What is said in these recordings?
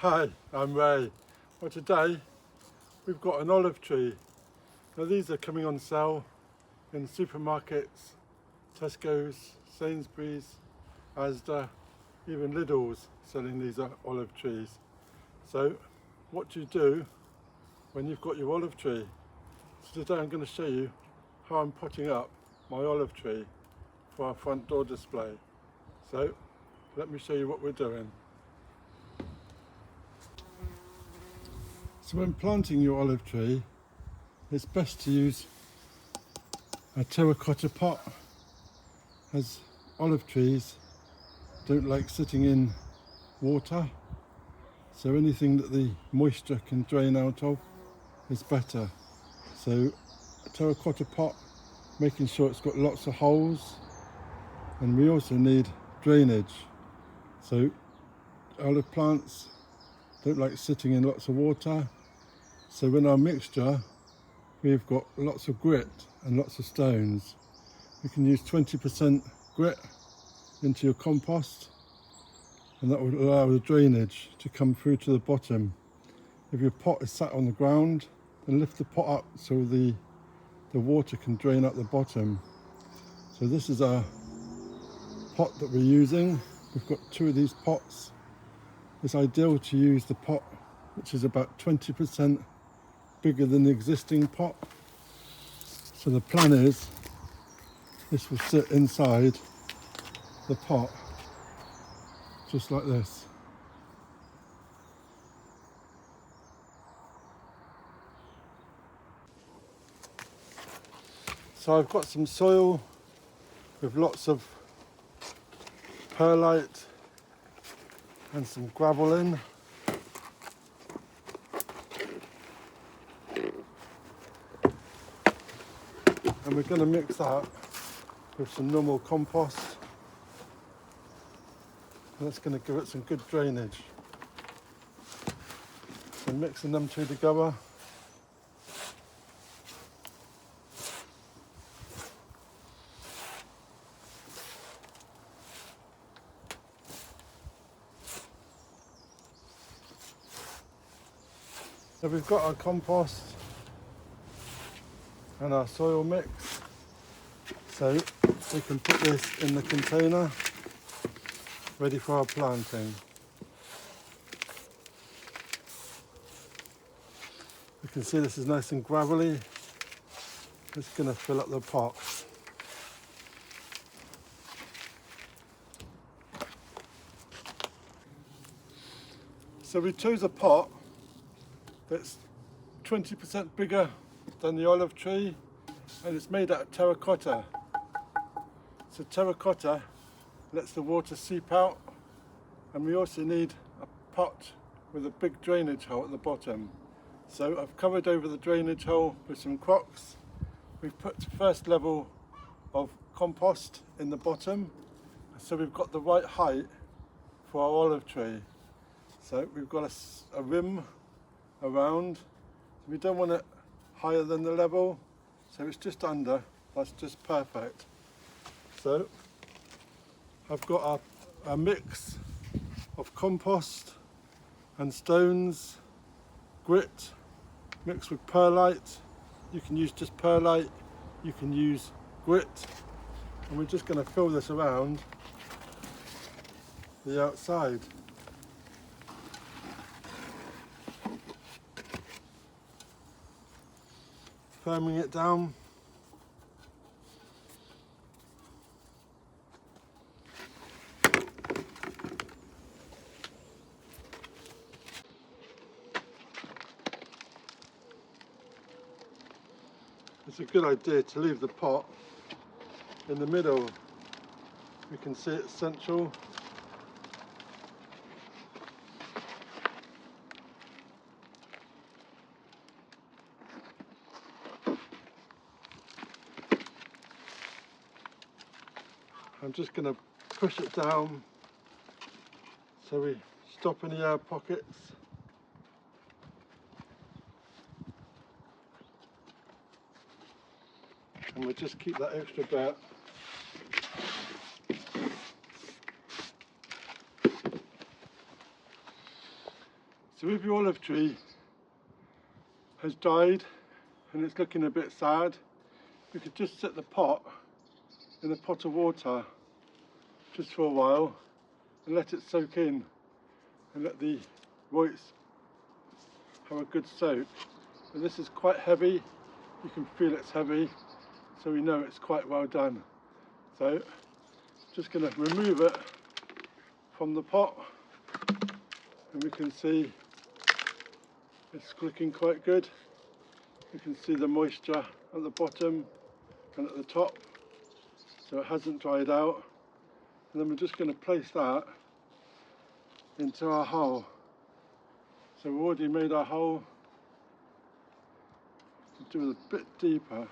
Hi, I'm Ray. Well, today we've got an olive tree. Now these are coming on sale in supermarkets, Tesco's, Sainsbury's, Asda, even Lidl's selling these olive trees. So what do you do when you've got your olive tree? So today I'm going to show you how I'm potting up my olive tree for our front door display. So let me show you what we're doing. So when planting your olive tree, it's best to use a terracotta pot, as olive trees don't like sitting in water, so anything that the moisture can drain out of is better. So a terracotta pot, making sure it's got lots of holes, and we also need drainage. So olive plants don't like sitting in lots of water, so in our mixture we've got lots of grit and lots of stones. You can use 20% grit into your compost, and that will allow the drainage to come through to the bottom. If your pot is sat on the ground, then lift the pot up so the water can drain out the bottom. So this is our pot that we're using. We've got two of these pots. It's ideal to use the pot which is about 20% bigger than the existing pot. So the plan is this will sit inside the pot just like this. So I've got some soil with lots of perlite and some gravel in. And we're going to mix that with some normal compost. And that's going to give it some good drainage. So mixing them two together. So we've got our compost and our soil mix. So we can put this in the container, ready for our planting. You can see this is nice and gravelly. It's going to fill up the pot. So we chose a pot that's 20% bigger than the olive tree, and it's made out of terracotta. So terracotta lets the water seep out, and we also need a pot with a big drainage hole at the bottom. So I've covered over the drainage hole with some crocks. We've put the first level of compost in the bottom, so we've got the right height for our olive tree. So we've got a rim around. We don't want it higher than the level, so it's just under. That's just perfect. So I've got a mix of compost and stones, grit mixed with perlite. You can use just perlite, you can use grit, and we're just going to fill this around the outside. Firming it down. It's a good idea to leave the pot in the middle. You can see it's central. I'm just going to push it down so we stop any air pockets. And we'll just keep that extra bit. So if your olive tree has died and it's looking a bit sad, you could just set the pot in a pot of water just for a while and let it soak in and let the roots have a good soak. And this is quite heavy, you can feel it's heavy, so we know it's quite well done. So just going to remove it from the pot, and we can see it's looking quite good. You can see the moisture at the bottom and at the top, so it hasn't dried out. And then we're just going to place that into our hole. So we've already made our hole. Do it a bit deeper.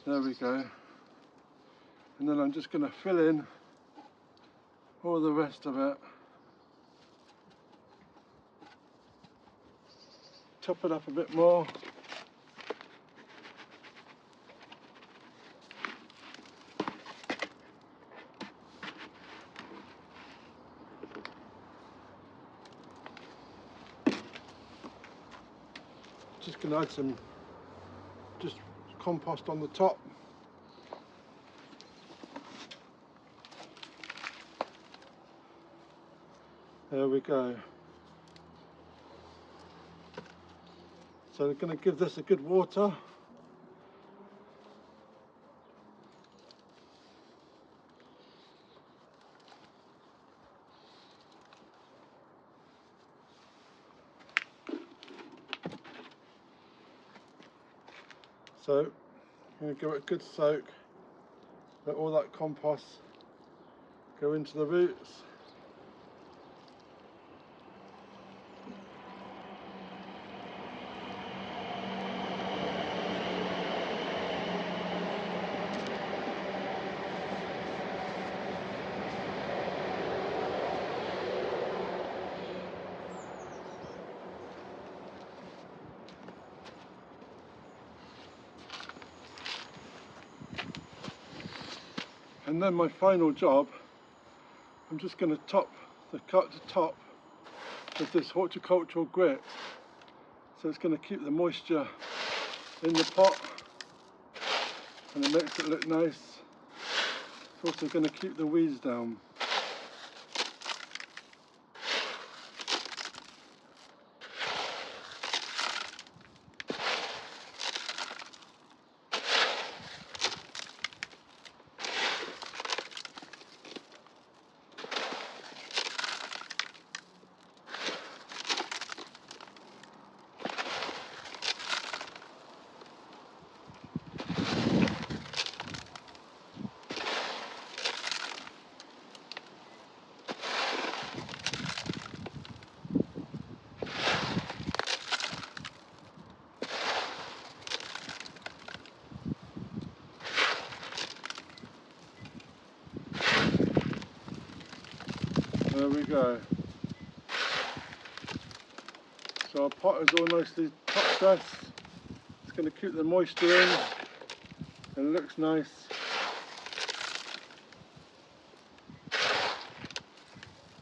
There we go. And then I'm just going to fill in all the rest of it. Top it up a bit more. Just going to add some just compost on the top. There we go. So we're going to give this a good water. So I'm going to give it a good soak. Let all that compost go into the roots. And then my final job, I'm just going to cut the top with this horticultural grit. So it's going to keep the moisture in the pot and it makes it look nice. It's also going to keep the weeds down. There we go. So our pot is all nicely top dressed. It's going to keep the moisture in. It looks nice.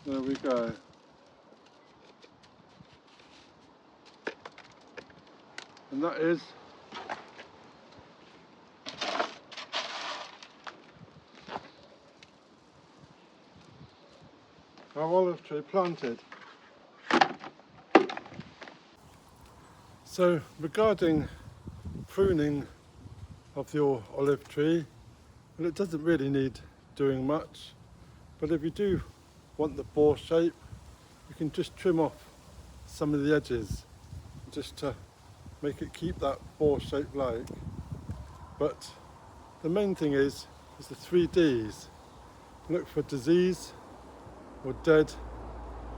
There we go. And that is our olive tree planted. So regarding pruning of your olive tree, well, it doesn't really need doing much, but if you do want the bore shape, you can just trim off some of the edges just to make it keep that bore shape like. But the main thing is the 3 Ds. Look for disease or dead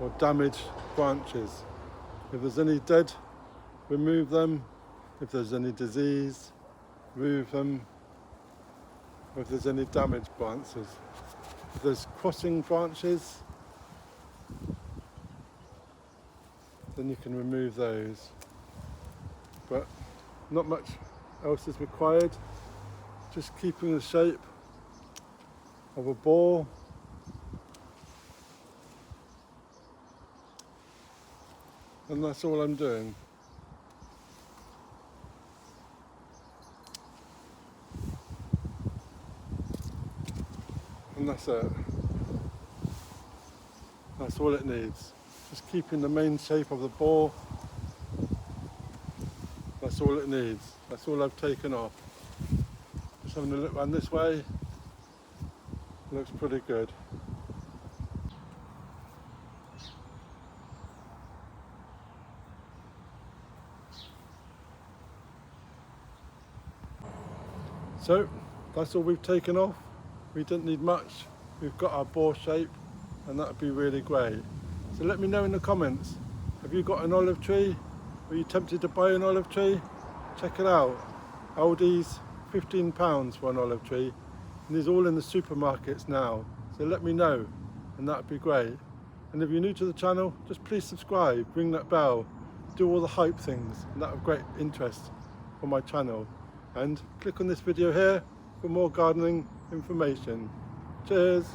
or damaged branches. If there's any dead, remove them. If there's any disease, remove them. Or if there's any damaged branches. If there's crossing branches, then you can remove those. But not much else is required. Just keeping the shape of a ball. And that's all I'm doing. And that's it. That's all it needs. Just keeping the main shape of the ball. That's all it needs. That's all I've taken off. Just having a look around this way. Looks pretty good. So that's all we've taken off. We didn't need much. We've got our ball shape, and that would be really great. So let me know in the comments, have you got an olive tree? Are you tempted to buy an olive tree? Check it out. Aldi's £15 for an olive tree, and these all in the supermarkets now. So let me know, and that would be great. And if you're new to the channel, just please subscribe, ring that bell, do all the hype things, and that would be great interest for my channel. And click on this video here for more gardening information. Cheers!